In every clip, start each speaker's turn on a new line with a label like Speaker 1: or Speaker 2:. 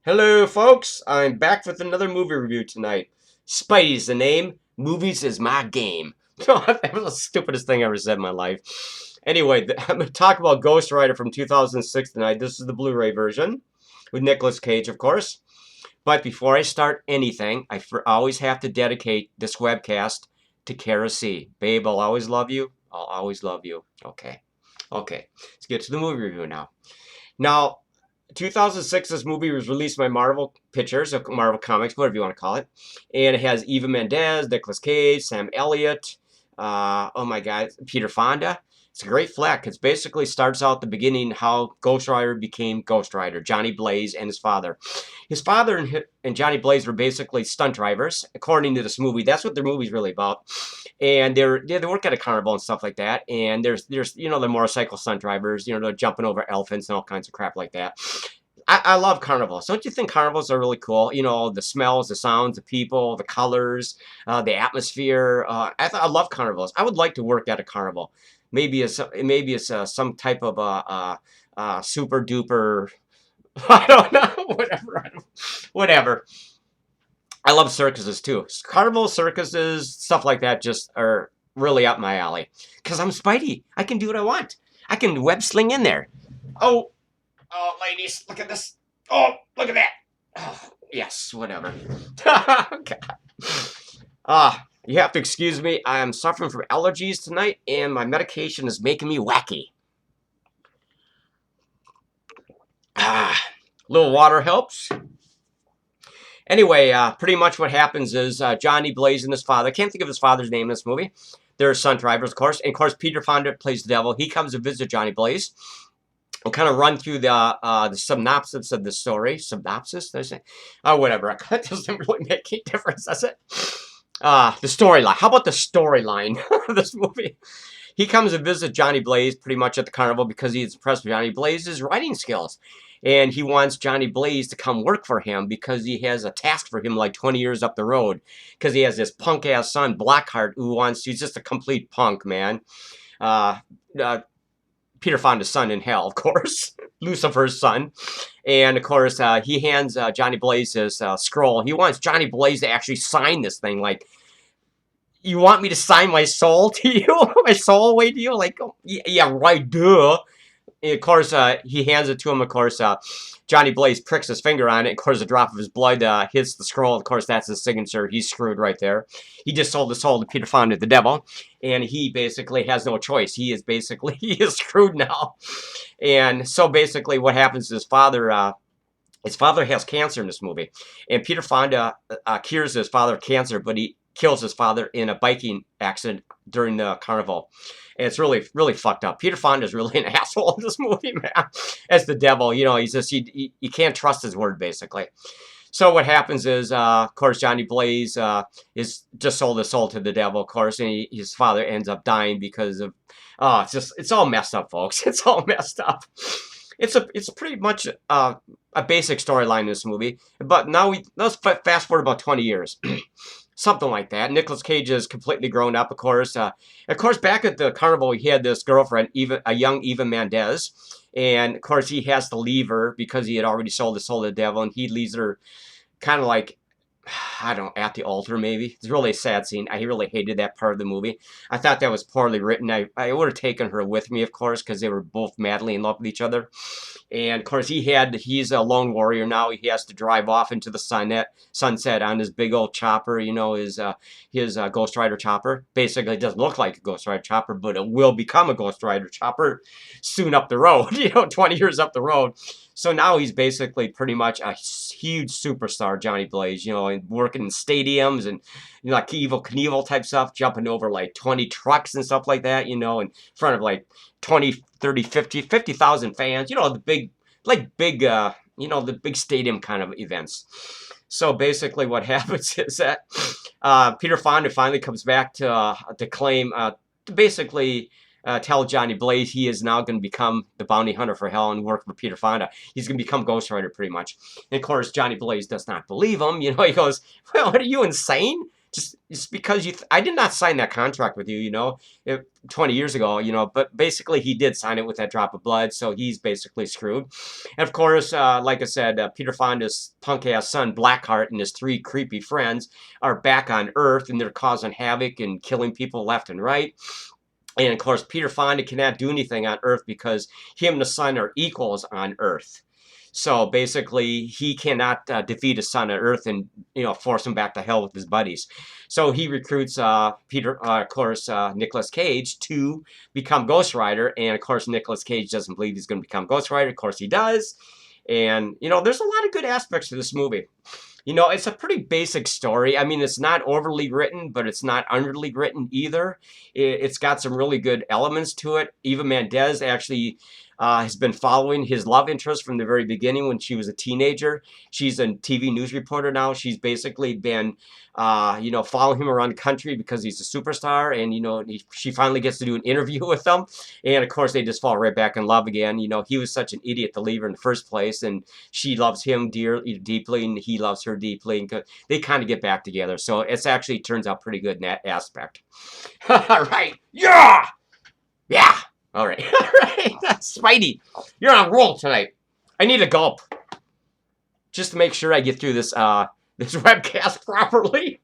Speaker 1: Hello, folks. I'm back with another movie review tonight. Spidey's the name. Movies is my game. That was the stupidest thing I ever said in my life. Anyway, I'm going to talk about Ghost Rider from 2006 tonight. This is the Blu-ray version with Nicolas Cage, of course. But before I start anything, I always have to dedicate this webcast to Kara C. Babe, I'll always love you. I'll always love you. Okay. Okay. Let's get to the movie review now. Now, 2006, this movie was released by Marvel Pictures, or Marvel Comics, whatever you want to call it. And it has Eva Mendes, Nicolas Cage, Sam Elliott, oh my God, Peter Fonda. It's a great flick. It basically starts out the beginning how Ghost Rider became Ghost Rider, Johnny Blaze and his father. His father and Johnny Blaze were basically stunt drivers, according to this movie. That's what their movie's really about. And they work at a carnival and stuff like that. And there's the motorcycle stunt drivers, they're jumping over elephants and all kinds of crap like that. I love carnivals. Don't you think carnivals are really cool? The smells, the sounds, the people, the colors, the atmosphere. I love carnivals. I would like to work at a carnival. Maybe it's some type of super duper. I don't know. Whatever. I love circuses too. Carnival circuses, stuff like that, just are really up my alley. Cause I'm Spidey. I can do what I want. I can web sling in there. Oh, ladies, look at this. Oh, look at that. Oh, yes, whatever. God. You have to excuse me. I am suffering from allergies tonight, and my medication is making me wacky. A little water helps. Anyway, pretty much what happens is Johnny Blaze and his father, I can't think of his father's name in this movie. They're stunt drivers, of course. And, of course, Peter Fonda plays the devil. He comes to visit Johnny Blaze. We'll kind of run through the synopsis of the story. Synopsis, did I say? Whatever. It doesn't really make any difference, does it? The storyline. How about the storyline of this movie? He comes to visit Johnny Blaze pretty much at the carnival because he's impressed with Johnny Blaze's writing skills. And he wants Johnny Blaze to come work for him because he has a task for him like 20 years up the road. Because he has this punk-ass son, Blackheart, he's just a complete punk, man. Peter Fonda's son in hell, of course. Lucifer's son. And, of course, he hands Johnny Blaze his scroll. He wants Johnny Blaze to actually sign this thing. Like, you want me to sign my soul to you? My soul away to you? Like, oh, yeah, right, duh. And of course, he hands it to him. Of course, Johnny Blaze pricks his finger on it. Of course, a drop of his blood hits the scroll. Of course, that's his signature. He's screwed right there. He just sold his soul to Peter Fonda, the devil. And he basically has no choice. He is screwed now. And so basically what happens is his father has cancer in this movie. And Peter Fonda cures his father of cancer, but he kills his father in a biking accident during the carnival. And it's really, really fucked up. Peter Fonda is really an asshole in this movie, man. As the devil, he's just, you can't trust his word, basically. So what happens is, of course, Johnny Blaze is just sold his soul to the devil, of course, and his father ends up dying because of, it's all messed up, folks. It's all messed up. It's pretty much a basic storyline in this movie. But now let's fast forward about 20 years. Something like that. Nicolas Cage is completely grown up, of course. Of course, back at the carnival, he had this girlfriend, a young Eva Mendes. And, of course, he has to leave her because he had already sold his soul to the devil. And he leaves her kind of like, I don't know, at the altar, maybe. It's really a sad scene. I really hated that part of the movie. I thought that was poorly written. I would have taken her with me, of course, because they were both madly in love with each other. And, of course, he's a lone warrior now. He has to drive off into the sunset on his big old chopper, his Ghost Rider chopper. Basically, it doesn't look like a Ghost Rider chopper, but it will become a Ghost Rider chopper soon up the road, 20 years up the road. So now he's basically pretty much a huge superstar, Johnny Blaze, and working in stadiums and, like Evel Knievel type stuff, jumping over like 20 trucks and stuff like that, in front of like 20, 30, 50,000 fans, the big, the big stadium kind of events. So basically what happens is that Peter Fonda finally comes back to claim, to basically tell Johnny Blaze he is now going to become the bounty hunter for hell and work for Peter Fonda. He's going to become Ghost Rider pretty much. And of course, Johnny Blaze does not believe him. He goes, well, what are you, insane? just because I did not sign that contract with you, 20 years ago, but basically he did sign it with that drop of blood, so he's basically screwed. And of course, like I said, Peter Fonda's punk-ass son, Blackheart, and his 3 creepy friends are back on Earth, and they're causing havoc and killing people left and right. And of course, Peter Fonda cannot do anything on Earth because him and the son are equals on Earth. So basically, he cannot defeat his son on Earth and force him back to hell with his buddies. So he recruits Nicolas Cage to become Ghost Rider, and of course Nicolas Cage doesn't believe he's going to become Ghost Rider. Of course he does, and there's a lot of good aspects to this movie. It's a pretty basic story. I mean, it's not overly written, but it's not underly written either. It's got some really good elements to it. Eva Mendes actually has been following his love interest from the very beginning when she was a teenager. She's a TV news reporter now. She's basically been, following him around the country because he's a superstar. And, she finally gets to do an interview with him. And, of course, they just fall right back in love again. He was such an idiot to leave her in the first place. And she loves him deeply, and he loves her deeply. And they kind of get back together. So it's actually turns out pretty good in that aspect. All right. Yeah! Yeah! All right. All right. Spidey, you're on a roll tonight. I need a gulp. Just to make sure I get through this this webcast properly.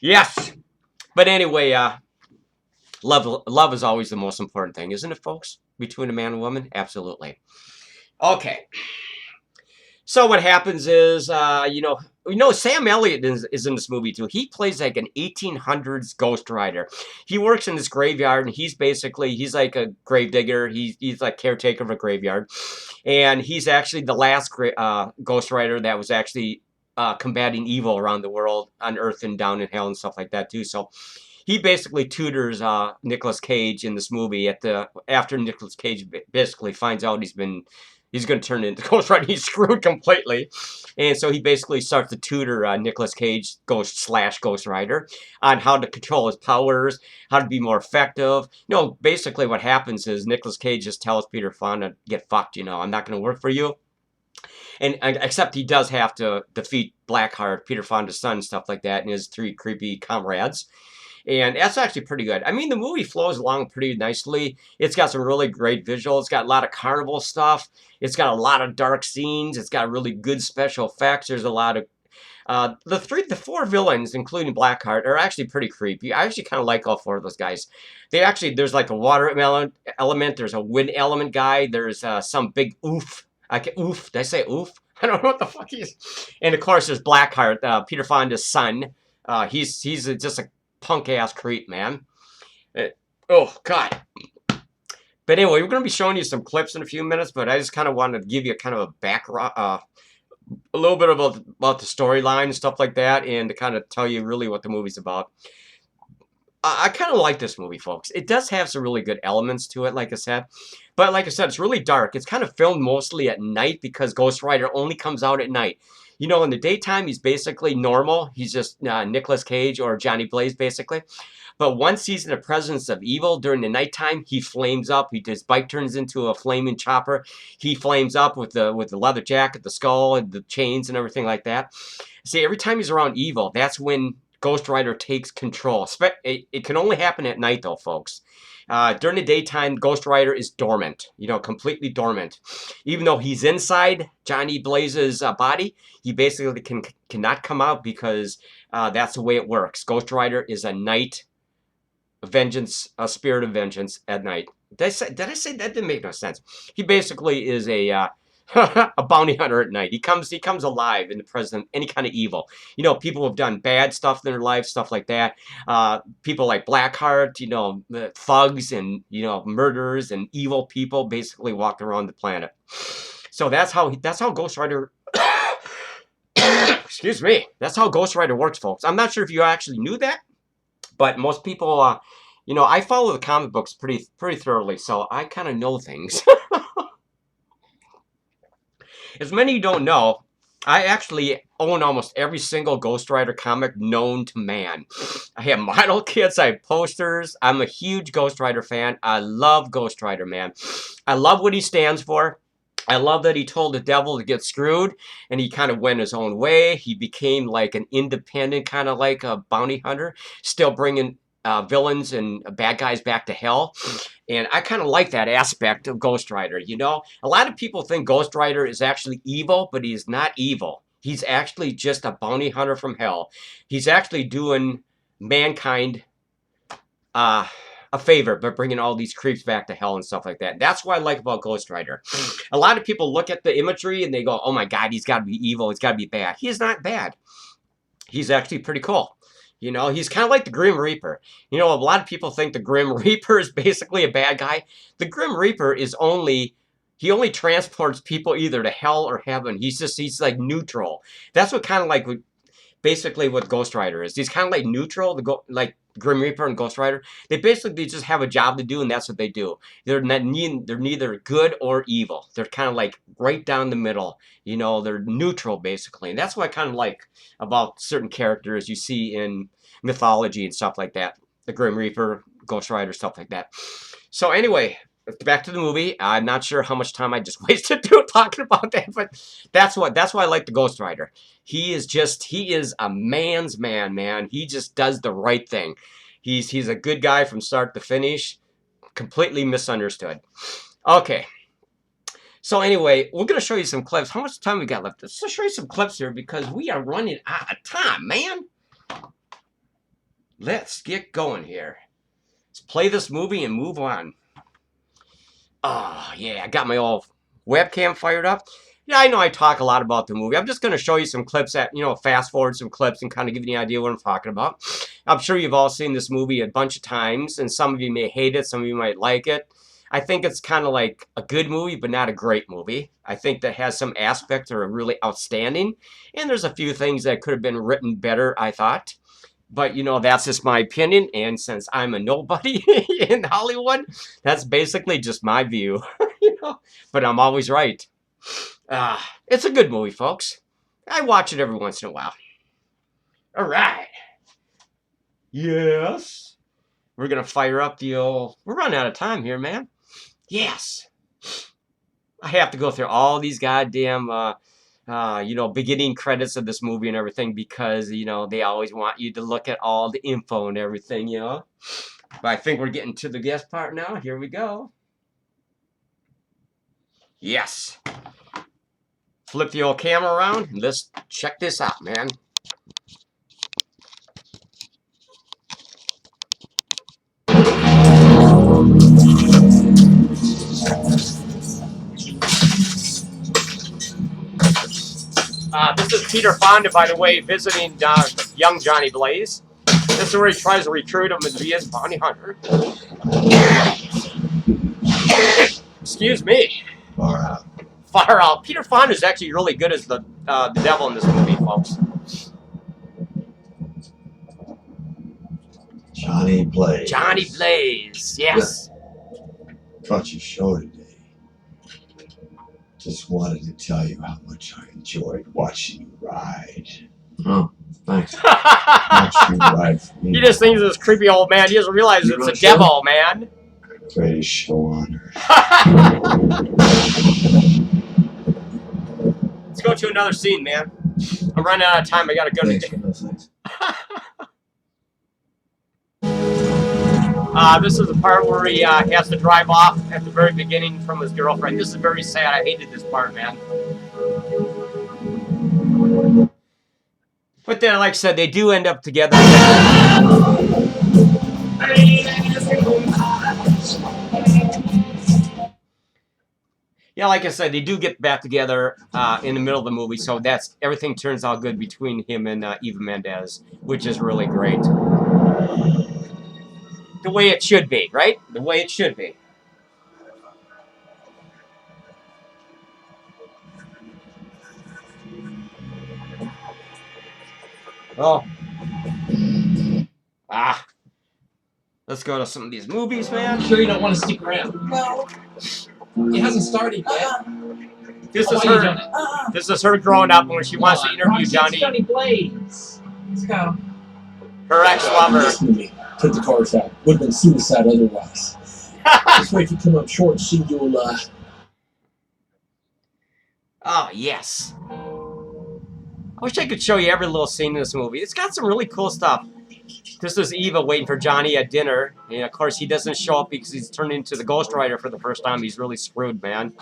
Speaker 1: Yes. But anyway, love is always the most important thing, isn't it, folks? Between a man and woman? Absolutely. Okay. So what happens is, Sam Elliot is in this movie too. He plays like an 1800s Ghost Rider. He works in this graveyard, and he's like a grave digger. He's like caretaker of a graveyard, and he's actually the last Ghost Rider that was actually combating evil around the world on Earth and down in hell and stuff like that too. So he basically tutors Nicolas Cage in this movie after Nicolas Cage basically finds out he's going to turn into Ghost Rider. He's screwed completely. And so he basically starts to tutor Nicolas Cage, Ghost Rider, on how to control his powers, how to be more effective. Basically what happens is Nicolas Cage just tells Peter Fonda, get fucked, I'm not going to work for you. And except he does have to defeat Blackheart, Peter Fonda's son, and stuff like that, and his 3 creepy comrades. And that's actually pretty good. I mean, the movie flows along pretty nicely. It's got some really great visuals. It's got a lot of carnival stuff. It's got a lot of dark scenes. It's got really good special effects. There's a lot of... the 4 villains, including Blackheart, are actually pretty creepy. I actually kind of like all 4 of those guys. There's like a water element. There's a wind element guy. There's some big oof. Oof. Did I say oof? I don't know what the fuck he is. And of course, there's Blackheart, Peter Fonda's son. He's just a punk-ass creep, man. Oh, God. But anyway, we're going to be showing you some clips in a few minutes, but I just kind of wanted to give you kind of a background, a little bit about the storyline and stuff like that, and to kind of tell you really what the movie's about. I kind of like this movie, folks. It does have some really good elements to it, like I said. But like I said, it's really dark. It's kind of filmed mostly at night because Ghost Rider only comes out at night. In the daytime, he's basically normal. He's just Nicolas Cage or Johnny Blaze, basically. But once he's in the presence of evil during the nighttime, he flames up. His bike turns into a flaming chopper. He flames up with the leather jacket, the skull, and the chains and everything like that. See, every time he's around evil, that's when Ghost Rider takes control. It can only happen at night, though, folks. During the daytime, Ghost Rider is dormant, completely dormant. Even though he's inside Johnny Blaze's body, he basically cannot come out because that's the way it works. Ghost Rider is a night vengeance, a spirit of vengeance at night. Did I say that? Didn't make no sense. He basically is a bounty hunter at night. He comes alive in the presence of any kind of evil. People have done bad stuff in their life, stuff like that. People like Blackheart, thugs and, murderers and evil people basically walk around the planet. So that's how Ghost Rider... Excuse me. That's how Ghost Rider works, folks. I'm not sure if you actually knew that, but most people, I follow the comic books pretty thoroughly, so I kind of know things. As many of you don't know, I actually own almost every single Ghost Rider comic known to man. I have model kits, I have posters. I'm a huge Ghost Rider fan. I love Ghost Rider, man. I love what he stands for. I love that he told the devil to get screwed, and he kind of went his own way. He became like an independent, kind of like a bounty hunter, still bringing villains and bad guys back to hell. And I kind of like that aspect of Ghost Rider. You know, a lot of people think Ghost Rider is actually evil, but he's not evil. He's actually just a bounty hunter from hell. He's actually doing mankind a favor, but bringing all these creeps back to hell and stuff like that. That's what I like about Ghost Rider. A lot of people look at the imagery and they go, oh my God, he's got to be evil. He's got to be bad. He's not bad. He's actually pretty cool. You know, he's kind of like the Grim Reaper. You know, a lot of people think the Grim Reaper is basically a bad guy. The Grim Reaper is he only transports people either to hell or heaven. He's like neutral. That's what kind of like basically what Ghost Rider is. He's kind of like neutral, like Grim Reaper and Ghost Rider. They basically just have a job to do, and that's what they do. They're neither good or evil. They're kind of like right down the middle. You know, they're neutral basically. And that's what I kind of like about certain characters you see in mythology and stuff like that. The Grim Reaper, Ghost Rider, stuff like that. So anyway, back to the movie. I'm not sure how much time I just wasted talking about that, but that's why I like the Ghost Rider. He is a man's man. He just does the right thing. He's a good guy from start to finish. Completely misunderstood. Okay. So anyway, we're going to show you some clips. How much time we got left? Let's show you some clips here because we are running out of time, man. Let's get going here. Let's play this movie and move on. Oh, yeah, I got my old webcam fired up. Yeah, I know I talk a lot about the movie. I'm just going to show you some clips fast forward some clips and kind of give you an idea what I'm talking about. I'm sure you've all seen this movie a bunch of times, and some of you may hate it, some of you might like it. I think it's kind of like a good movie, but not a great movie. I think that has some aspects that are really outstanding, and there's a few things that could have been written better, I thought. But, you know, that's just my opinion, and since I'm a nobody in Hollywood, that's basically just my view, you know, but I'm always right. It's a good movie, folks. I watch it every once in a while. All right. Yes. We're going to fire up the old... We're running out of time here, man. Yes. I have to go through all these goddamn... beginning credits of this movie and everything because, you know, they always want you to look at all the info and everything, you know. But I think we're getting to the guest part now. Here we go. Yes. Flip the old camera around and let's check this out, man. This is Peter Fonda, by the way, visiting young Johnny Blaze. This is where he tries to recruit him to be his bounty hunter. Excuse me.
Speaker 2: Far out.
Speaker 1: Far out. Peter Fonda is actually really good as the devil in this movie, folks.
Speaker 2: Johnny Blaze.
Speaker 1: Johnny Blaze, yes.
Speaker 2: Cut your show today. Just wanted to tell you how much I enjoyed watching you ride. Oh, thanks. Watch you ride for me.
Speaker 1: He just thinks this creepy old man. He doesn't realize it's a devil, man.
Speaker 2: Greatest show on earth.
Speaker 1: Let's go to another scene, man. I'm running out of time. I gotta go to. This is the part where he has to drive off at the very beginning from his girlfriend. This is very sad. I hated this part, man. But then, like I said, they do end up together. Yeah, like I said, they do get back together in the middle of the movie, so everything turns out good between him and Eva Mendes, which is really great. The way it should be, right? The way it should be. Oh. Let's go to some of these movies, man.
Speaker 3: I'm sure you don't want to stick around.
Speaker 4: No.
Speaker 3: It hasn't started yet.
Speaker 1: This is her growing up when she wants to interview Johnny
Speaker 3: Blaze.
Speaker 4: Let's go.
Speaker 1: Her ex-lover.
Speaker 5: Listen to me. Put the cars out. Would have been suicide otherwise. This way, if you come up short, see you'll
Speaker 1: Oh, yes. I wish I could show you every little scene in this movie. It's got some really cool stuff. This is Eva waiting for Johnny at dinner. And, of course, he doesn't show up because he's turned into the Ghost Rider for the first time. He's really screwed, man.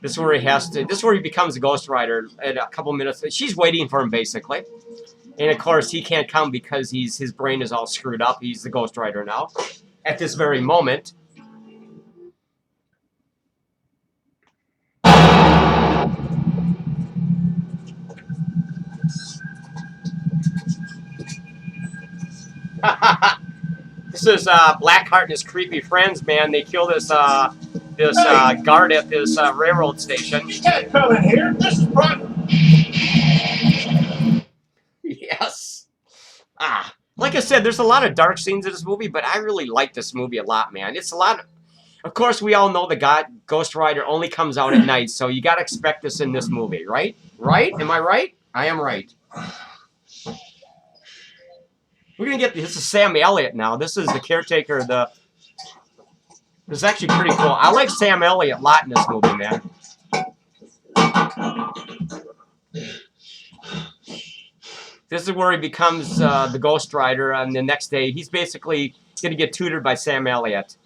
Speaker 1: This is where he has to... This is where he becomes a Ghost Rider in a couple minutes. She's waiting for him, basically. And, of course, he can't come because his brain is all screwed up. He's the Ghost Rider now. At this very moment. This is Blackheart and his creepy friends, man. They kill this guard at this railroad station.
Speaker 2: You can't come in here. This is private.
Speaker 1: Yes. Like I said, there's a lot of dark scenes in this movie, but I really like this movie a lot, man. It's a lot. Of course, we all know the Ghost Rider only comes out at night, so you gotta expect this in this movie, right? Right? Am I right? I am right. We're gonna get this is Sam Elliot now. This is the caretaker of the. This is actually pretty cool. I like Sam Elliot a lot in this movie, man. This is where he becomes the Ghost Rider, and the next day he's basically gonna get tutored by Sam Elliot.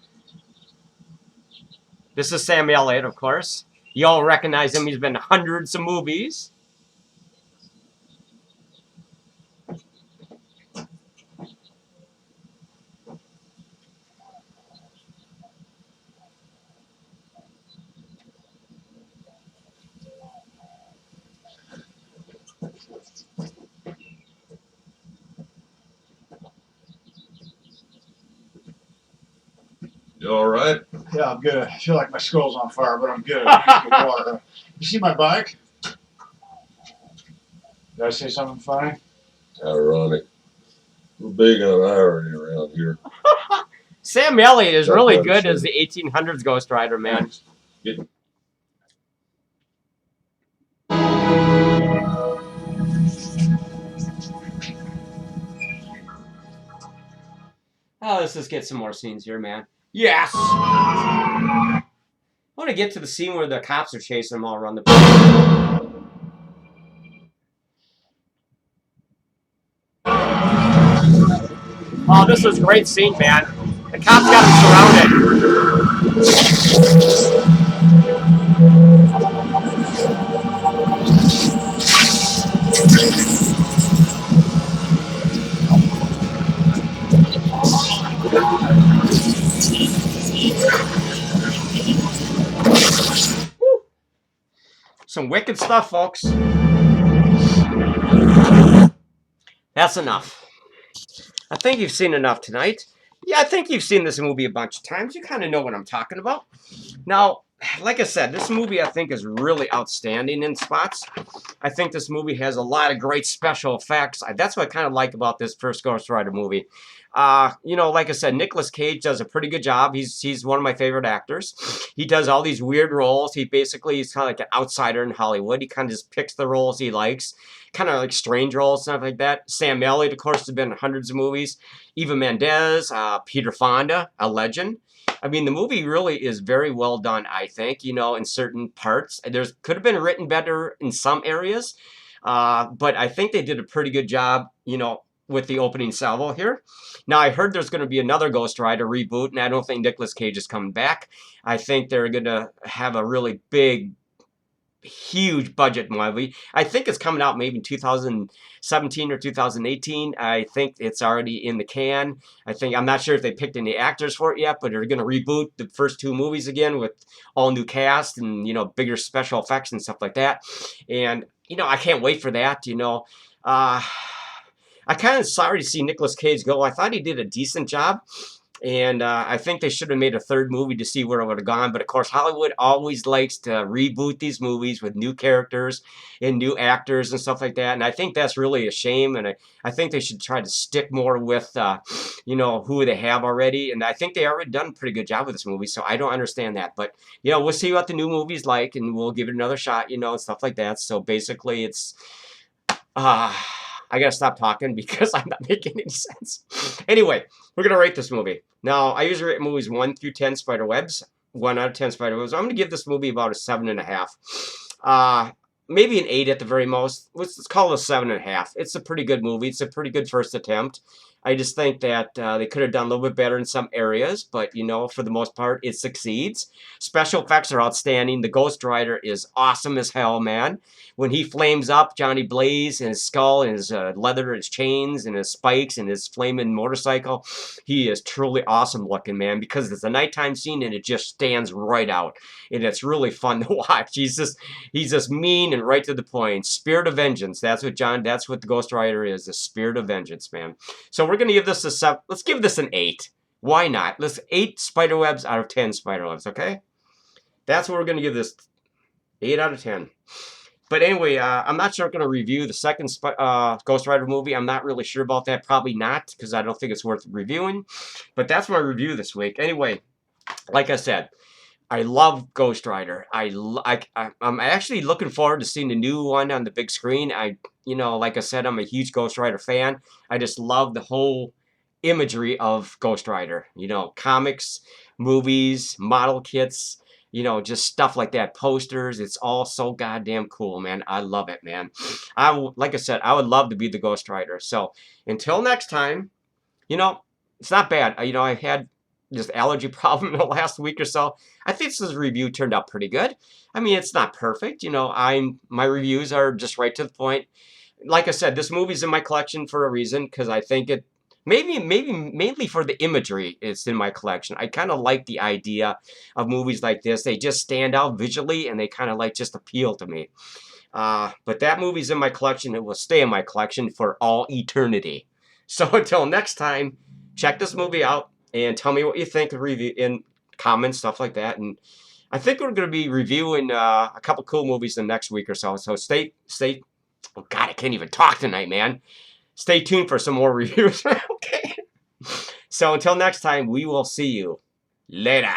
Speaker 1: This is Sam Elliot, of course. You all recognize him. He's been in hundreds of movies.
Speaker 2: You all right?
Speaker 4: Yeah, I'm good. I feel like my skull's on fire, but I'm good. I need water. You see my bike? Did I say something funny?
Speaker 2: Ironic. We're big on irony around here.
Speaker 1: Sam Elliott is really good as the 1800s Ghost Rider, man. Oh, let's just get some more scenes here, man. Yes! I want to get to the scene where the cops are chasing them all around the place. Oh, this is a great scene, man. The cops got him surrounded. Some wicked stuff, folks. That's enough. I think you've seen enough tonight. Yeah, I think you've seen this movie a bunch of times. You kind of know what I'm talking about. Now, like I said, this movie I think is really outstanding in spots. I think this movie has a lot of great special effects. That's what I kind of like about this first Ghost Rider movie. You know, like I said, Nicolas Cage does a pretty good job. He's one of my favorite actors. He does all these weird roles. He's kind of like an outsider in Hollywood. He kind of just picks the roles he likes. Kind of like strange roles, stuff like that. Sam Elliott, of course, has been in hundreds of movies. Eva Mendes, Peter Fonda, a legend. I mean, the movie really is very well done, I think, you know, in certain parts. Could have been written better in some areas, but I think they did a pretty good job, you know, with the opening salvo here. Now, I heard there's going to be another Ghost Rider reboot, and I don't think Nicolas Cage is coming back. I think they're going to have a really big, huge budget movie. I think it's coming out maybe in 2017 or 2018. I think it's already in the can. I'm not sure if they picked any actors for it yet, but they're going to reboot the first two movies again with all new cast and, you know, bigger special effects and stuff like that. And, you know, I can't wait for that, you know. I kind of sorry to see Nicolas Cage go. I thought he did a decent job. And I think they should have made a third movie to see where it would have gone. But, of course, Hollywood always likes to reboot these movies with new characters and new actors and stuff like that. And I think that's really a shame. And I think they should try to stick more with, you know, who they have already. And I think they already done a pretty good job with this movie. So I don't understand that. But, you know, we'll see what the new movie's like. And we'll give it another shot, you know, and stuff like that. So basically it's... I gotta stop talking because I'm not making any sense. Anyway, we're gonna rate this movie. Now, I usually rate movies 1 through 10 Spiderwebs. 1 out of 10 Spiderwebs. I'm gonna give this movie about a 7.5. Maybe an 8 at the very most. Let's call it a 7.5. It's a pretty good movie. It's a pretty good first attempt. I just think that they could have done a little bit better in some areas, but you know, for the most part, it succeeds. Special effects are outstanding. The Ghost Rider is awesome as hell, man. When he flames up, Johnny Blaze and his skull and his leather, his chains and his spikes and his flaming motorcycle, he is truly awesome looking, man, because it's a nighttime scene and it just stands right out. And it's really fun to watch. He's just mean and right to the point. Spirit of vengeance. That's what the Ghost Rider is, the spirit of vengeance, man. So we're gonna give this a 7. Let's give this an 8. Why not? Let's 8 spiderwebs out of 10 spiderwebs, okay? That's what we're gonna give this. 8 out of 10. But anyway, I'm not sure I'm going to review the second Ghost Rider movie. I'm not really sure about that. Probably not, because I don't think it's worth reviewing. But that's my review this week. Anyway, like I said, I love Ghost Rider. I'm actually looking forward to seeing the new one on the big screen. Like I said, I'm a huge Ghost Rider fan. I just love the whole imagery of Ghost Rider. You know, comics, movies, model kits. You know, just stuff like that, posters. It's all so goddamn cool, man. I love it, man. Like I said, I would love to be the Ghost Rider. So until next time, you know, it's not bad. I had this allergy problem in the last week or so. I think this review turned out pretty good. I mean, it's not perfect. My reviews are just right to the point. Like I said, this movie's in my collection for a reason, because I think it. Maybe mainly for the imagery, it's in my collection. I kind of like the idea of movies like this. They just stand out visually, and they kind of like just appeal to me. But that movie's in my collection. It will stay in my collection for all eternity. So until next time, check this movie out and tell me what you think of review in comments, stuff like that. And I think we're going to be reviewing a couple cool movies the next week or so. So stay. Oh God, I can't even talk tonight, man. Stay tuned for some more reviews. Okay. So until next time, we will see you later.